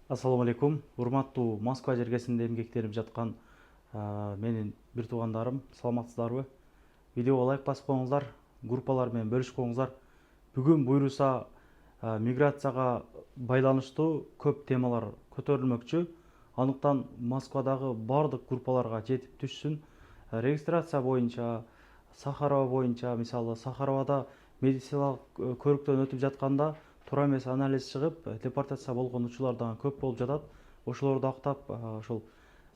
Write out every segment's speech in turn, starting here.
Ассаламу алейкум. Урматтуу Москва жергесинде эмгектенип жаткан менин бир туугандарым, саламатсыздарбы? Видеого лайк басып коюңуздар, группалар менен бөлүшүп коюңуздар. Бүгүн буюрса миграцияга байланыштуу көп темалар көтөрүлмөкчү. Анықтан Москвадагы бардык группаларга жетип түшсүн. Регистрация боюнча, Сахарова боюнча, мисалы Сахаровада медициналык көрүктөн өтүп жатканда туура эмес анализ чыгып, депортация болгон учурлар дагы көп болуп жатат. Ошолорду актап, ошол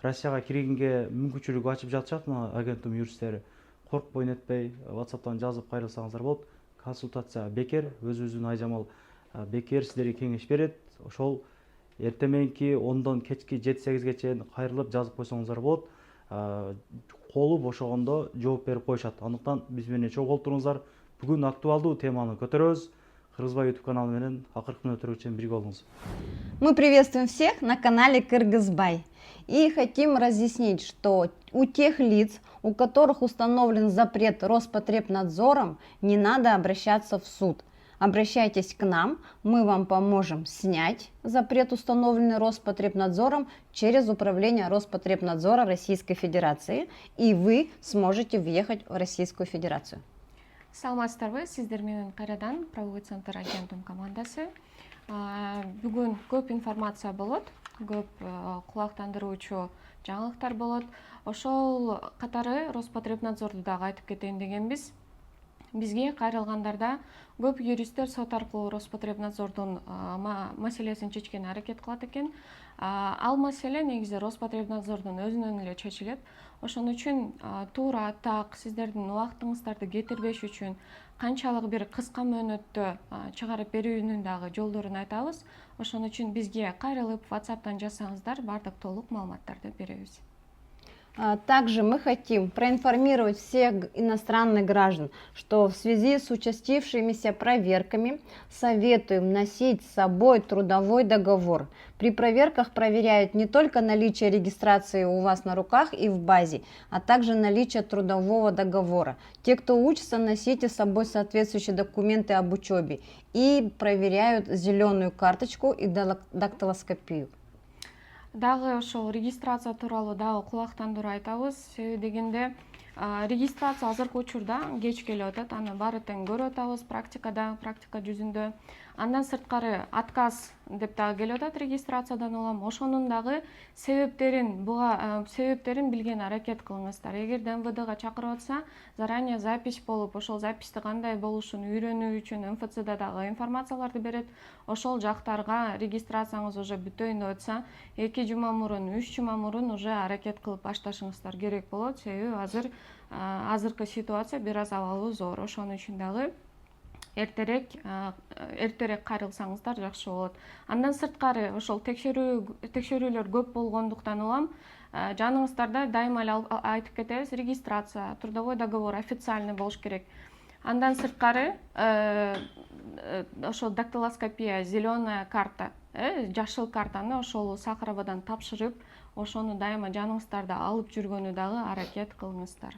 Россияга киргенге мүмкүнчүлүк ачып жатышат мына агенттин юристтери. Коркпой нетпей WhatsApp'тан жазып кайрылсаңыздар болот. Консультация бекер, өзүбүздүн Айжамал бекер сиздерге кеңеш берет. Ошол эртең мененки 10дон кечки 7-8ге чейин кайрылып жазып койсоңуздар болот. Колу бошогондо жооп берип коюшат. Андыктан биз менен чогуу олтуруңуздар. Бүгүн актуалдуу теманы көтөрөбүз. Кыргызбай YouTube каналы менен акыркы мүнөттөргө чейин бирге болуңуз. Мы приветствуем всех на канале Кыргызбай и хотим разъяснить, что у тех лиц, у которых установлен запрет Роспотребнадзором, не надо обращаться в суд. Обращайтесь к нам, мы вам поможем снять запрет, установленный Роспотребнадзором, через управление Роспотребнадзора Российской Федерации, и вы сможете въехать в Российскую Федерацию. Саламатсыздарбы, сиздер менен кайрадан правовой центр агентум командасы. Бүгүн көп информация болот, көп кулактандыруучу жаңылыктар болот. Ошол катары Роспотребнадзорду дагы айтып кетейин дегенбиз. Бизге кайрылгандарда көп юристтер сот аркылуу Роспотребнадзордун маселесин чечкенге аракет кылат экен. Ал маселе негизи Роспотребнадзордун өзүнөн эле чечилет. Ошон үчүн туура так сиздердин убактыңыздарды кетирбеш үчүн канчалык бир кыска мөөнөттө чыгарып берүүнүн дагы жолдорун айтабыз. Ошон үчүн бизге кайрылып WhatsApp'тан жазсаңыздар бардык толук маалыматтарды беребиз. Также мы хотим проинформировать всех иностранных граждан, что в связи с участившимися проверками советуем носить с собой трудовой договор. При проверках проверяют не только наличие регистрации у вас на руках и в базе, а также наличие трудового договора. Те, кто учится, носите с собой соответствующие документы об учебе и проверяют зеленую карточку и дактилоскопию. Дагы ошол регистрация тууралуу дагы кулактандыруу айтабыз. Себеби дегенде регистрация азыркы учурда кеч келип атат. Аны баары тең көрүп атабыз практика жүзүндө. Андан сырткары отказ деп дагы келип атат регистрациядан улам. Ошонун дагы себептерин билген аракет кылыңыздар. Эгерде МВДга чакырып атса, заранее запись болуп, ошол записьти кандай болушун үйрөнүү үчүн МФЦда дагы информацияларды берет. Ошол жактарга регистрацияңыз уже бүтөйүн деп атса, 2 жума мурун, 3 жума мурун уже аракет кылып башташыңыздар керек болот. Себеби азыркы ситуация бир аз абалы зор. Ошон үчүн дагы эртерээк кайрылсаңыздар жакшы болот. Андан сырткары ошол текшерүүлөр көп болгондуктан улам жаныңыздарда дайыма эле айтып кетебиз, регистрация, трудовой договор официальный болуш керек. Андан сырткары ошол дактилоскопия, зеленая карта, жашыл картаны ошол Сахаровадан тапшырып, ошону дайыма жаныңыздарда алып жүргөнү дагы аракет кылыңыздар.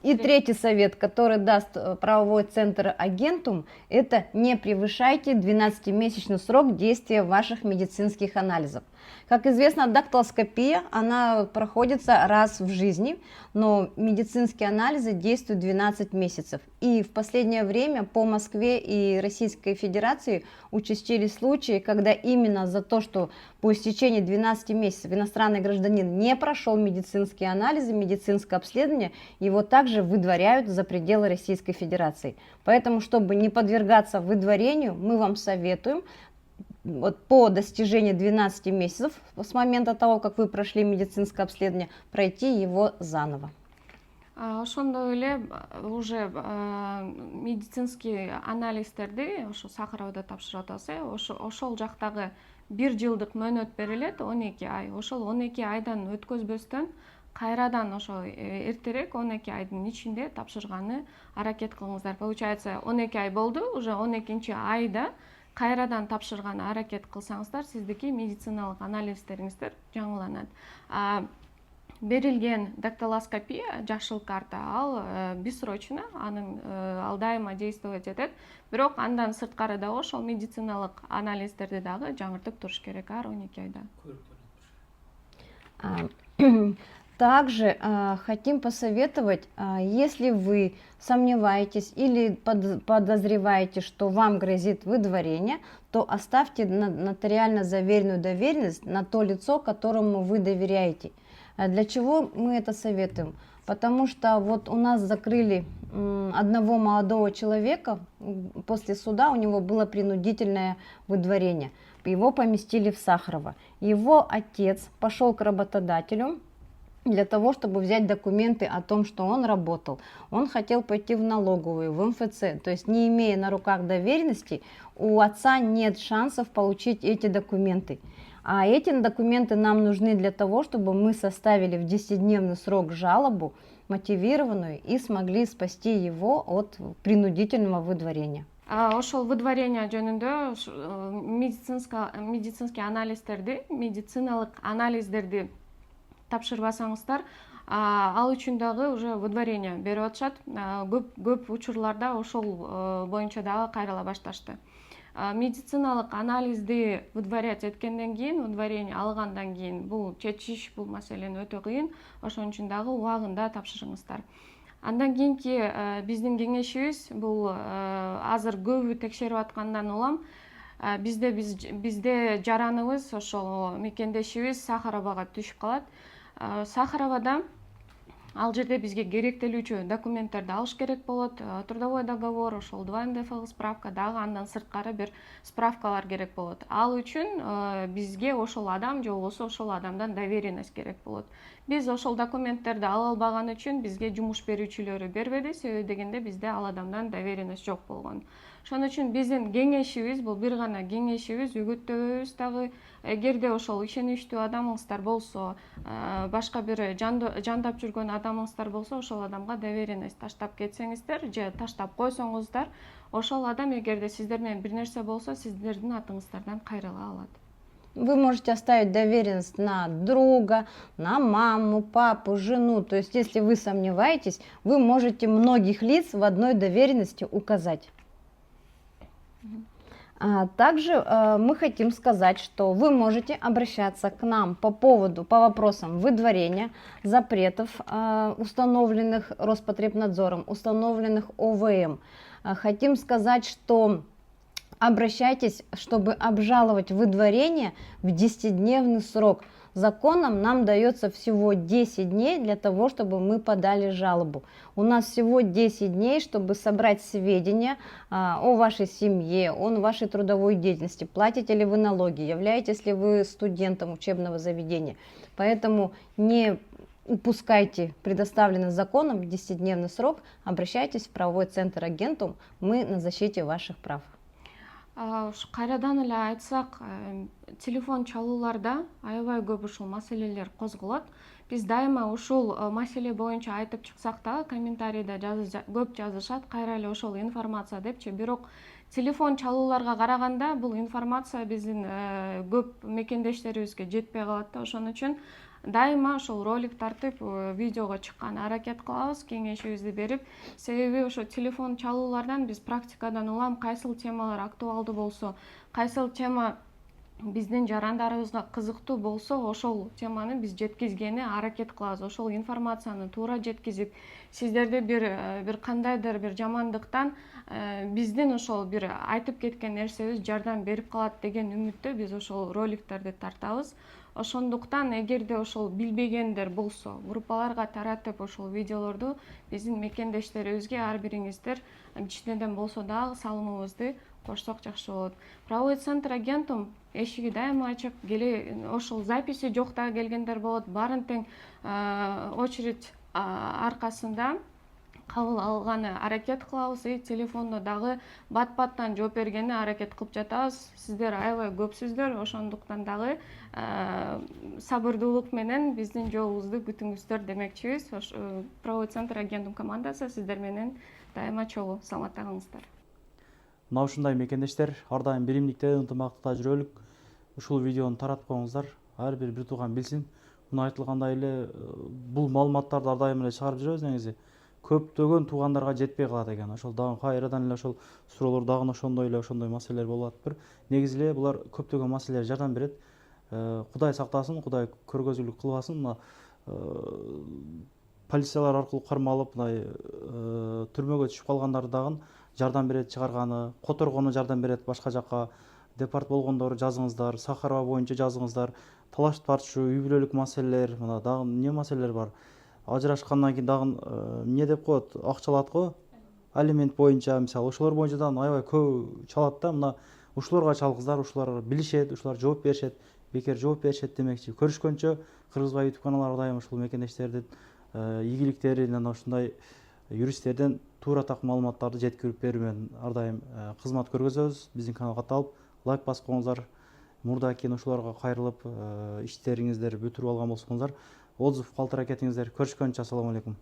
И третий совет, который даст правовой центр агентум, это не превышайте 12-месячный срок действия ваших медицинских анализов. Как известно, дактилоскопия, она проходится раз в жизни, но медицинские анализы действуют 12 месяцев. И в последнее время по Москве и Российской Федерации участились случаи, когда именно за то, что по истечении 12 месяцев иностранный гражданин не прошел медицинские анализы, медицинское обследование, его также выдворяют за пределы Российской Федерации. Поэтому, чтобы не подвергаться выдворению, мы вам советуем по достижении 12 месяцев с момента того, как вы прошли медицинское обследование, пройти его заново. Ошондой эле уже медицинский анализдерди ошо Сахаровада тапшырып атабыз. Ошол жактагы 1 жылдык мөөнөт берилет, 12 ай. Ошол 12 айдан өткөзбөстөн кайрадан ошо эртерээк 12 айдын ичинде тапшырганы аракет кылыңыздар. Получается 12 ай болду, уже 12-чи айда кайрадан тапшырганы аракет кылсаңыздар, сиздики медициналык анализдериңиздер жаңыланат. берилген дактилоскопия жашыл карта ал бессрочно, ал дайыма действовать этет. Бирок андан сырткары дагы ошол медициналык анализдерди дагы жаңыртып туруш керек ар 12 айда. А, Также хотим посоветовать, если вы сомневаетесь или подозреваете, что вам грозит выдворение, то оставьте нотариально заверенную доверенность на то лицо, которому вы доверяете. Для чего мы это советуем? Потому что вот у нас закрыли одного молодого человека, после суда у него было принудительное выдворение. Его поместили в Сахарово. Его отец пошел к работодателю для того, чтобы взять документы о том, что он работал. Он хотел пойти в налоговую, в МФЦ. То есть, не имея на руках доверенности, у отца нет шансов получить эти документы. А эти документы нам нужны для того, чтобы мы составили в 10-дневный срок жалобу, мотивированную, и смогли спасти его от принудительного выдворения. Ошол выдворение жөнүндө медицинский анализдерди, медициналык анализдерди тапшырбасаңыздар, ал үчүн дагы уже выдворение берип атышат. Көп учурларда ошол боюнча дагы кайрыла башташты. Медициналык анализди выдворять эткенден кийин, выдворение алгандан кийин бул чечиш, бул маселени өтө кыйын. Ошон үчүн дагы убагында тапшырыңыздар. Андан кийинки биздин кеңешибиз бул азыр көбү текшерип аткандан улам бизде жараныбыз ошол мекендешибиз Сахаровага түшүп калат. Сахаровада ал жерде бизге керектелүүчү документтерди алыш керек болот. Трудовой договор, ошол 2 НДФЛ справка, дагы андан сырткары бир справкалар керек болот. Ал үчүн бизге ошол адам же болбосо ошол адамдан доверенность керек болот. Биз ошол документтерди ала албаган үчүн бизге жумуш берүүчүлөрү бербеди, себеби дегенде бизде ал адамдан доверенность жок болгон. Ошон үчүн биздин кеңешибиз, бул бир гана кеңешибиз, үгүттөбөбүз дагы. Эгерде ошол ишеничтүү адамыңыздар болсо, башка бир жандап жүргөн адамыңыздар болсо, ошол адамга доверенность таштап кетсеңиздер же таштап койсоңуздар, ошол адам эгерде сиздер менен бир нерсе болсо, сиздердин атыңыздардан кайрыла алат. Вы можете оставить доверенность на друга, на маму, папу, жену. То есть, если вы сомневаетесь, вы можете многих лиц в одной доверенности указать. Также мы хотим сказать, что вы можете обращаться к нам по вопросам выдворения, запретов, установленных Роспотребнадзором, установленных ОВМ. Хотим сказать, что обращайтесь, чтобы обжаловать выдворение в 10-дневный срок. Законом нам дается всего 10 дней для того, чтобы мы подали жалобу. У нас всего 10 дней, чтобы собрать сведения о вашей семье, о вашей трудовой деятельности, платите ли вы налоги, являетесь ли вы студентом учебного заведения. Поэтому не упускайте предоставленный законом 10-дневный срок, обращайтесь в правовой центр Агентум, мы на защите ваших прав. Кайрадан эле айтсак, телефон чалууларда аябай көп ушул маселелер козголот. Биз дайыма ушул маселе боюнча айтып чыксак да, комментарийде көп жазышат, кайра эле ошол информация депчи. Бирок телефон чалууларга караганда бул информация биздин көп мекендештерибизге жетпей калат да. Ошон үчүн дайыма ошол ролик тартып, видеого чыккан аракет кылабыз, кеңешибизди берип. Себеби ошо телефон чалуулардан биз практикадан улам кайсыл темалар актуалдуу болсо, кайсыл тема биздин жарандарыбызга кызыктуу болсо, ошол теманы биз жеткизгени аракет кылабыз. Ошол информацияны туура жеткизип, сиздерди бир кандайдыр бир жамандыктан биздин ошол бир айтып кеткен нерсебиз жардам берип калат деген үмүттө биз ошол роликтерди тартабыз. Ошондуктан эгерде ошол билбегендер болсо, группаларга таратып ошол видеолорду биздин мекендештерибизге ар бириңиздер кичинеден болсо дагы салымыбызды кошсок жакшы болот. Правовой центр Агентум эшиги дайыма ачык. Ошол записи жок дагы келгендер болот. Баарын тең очередь аркасында кабыл алганы аракет кылабыз, телефондо дагы бат-баттан жооп бергени аракет кылып жатабыз. Сиздер аябай көпсүздөр, ошондуктан дагы сабырдуулук менен биздин жолубузду күтүңүздөр демекчибиз. Правовой центр Агентум командасы сиздер менен дайыма чогуу. Саламатта калыңыздар. Мына ушундай мекендештер, ар дайым биримдикте, ынтымактыкта жүрөлүк. Ушул видеону таратып коюңуздар, ар бир тууган билсин. мына айтылгандай эле бул маалыматтарды ар дайым эле чыгарып жүрөбүз негизи. Көптөгөн туугандарга жетпей калат экен. Ошол дагы кайрадан эле ошол суроолор дагы ошондой маселелер болуп атыптыр. Негизи эле булар көптөгөн маселелерге жардам берет. Кудай сактасын, Кудай көргөзүүлүк кылбасын. Мына полициялар аркылуу кармалып, мындай түрмөгө түшүп калгандарды дагы жардам берет чыгарганы, которгону жардам берет башка жакка. Депорт болгондор жазыңыздар, Сахарова боюнча жазыңыздар. Талаш тартышуу, үй бүлөлүк маселелер, мына дагы эмне маселелер бар. Ажырашкандан кийин дагы эмне деп коет, акча алат го. Алимент боюнча, мисалы, ошолор боюнча дагы аябай көп чалат да. Мына ушуларга чалгыздар, ушулар билишет, ушулар жооп беришет, бекер жооп беришет демекчи. Көрүшкөнчө Кыргызбай YouTube каналы ар дайым ушул мекендештердин ийгиликтерин, анан ушундай юристтерден туура так маалыматтарды жеткирип берүү менен ар дайым кызмат көргөзөбүз. Биздин каналга катталып, лайк басып коюңуздар. Мурда кийин ушуларга кайрылып, иштериңиздер бүтүрүп алган болсоңуздар, отзыв калтыра кетиңиздер. Көрүшкөнчө ассаламу алейкум.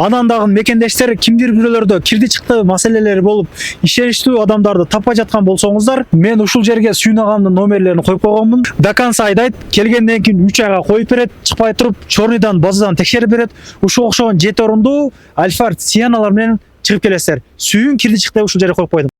Анан дагы мекендештер кимдир бирөөлөрдө кирди чыкты маселелери болуп, ишеничтүү адамдарды таппай жаткан болсоңуздар, мен ушул жерге Сүйүн агамдын номерлерин коюп койгонмун. До конца айдайт, келгенден кийин 3 айга коюп берет, чыкпай туруп, чорныйдан, базадан текшерип берет. Ушул окшогон 7 орундуу Альфард Сиеналар менен чыгып келесиздер. Сүйүн кирди чыкты ушул жерге коюп койдум.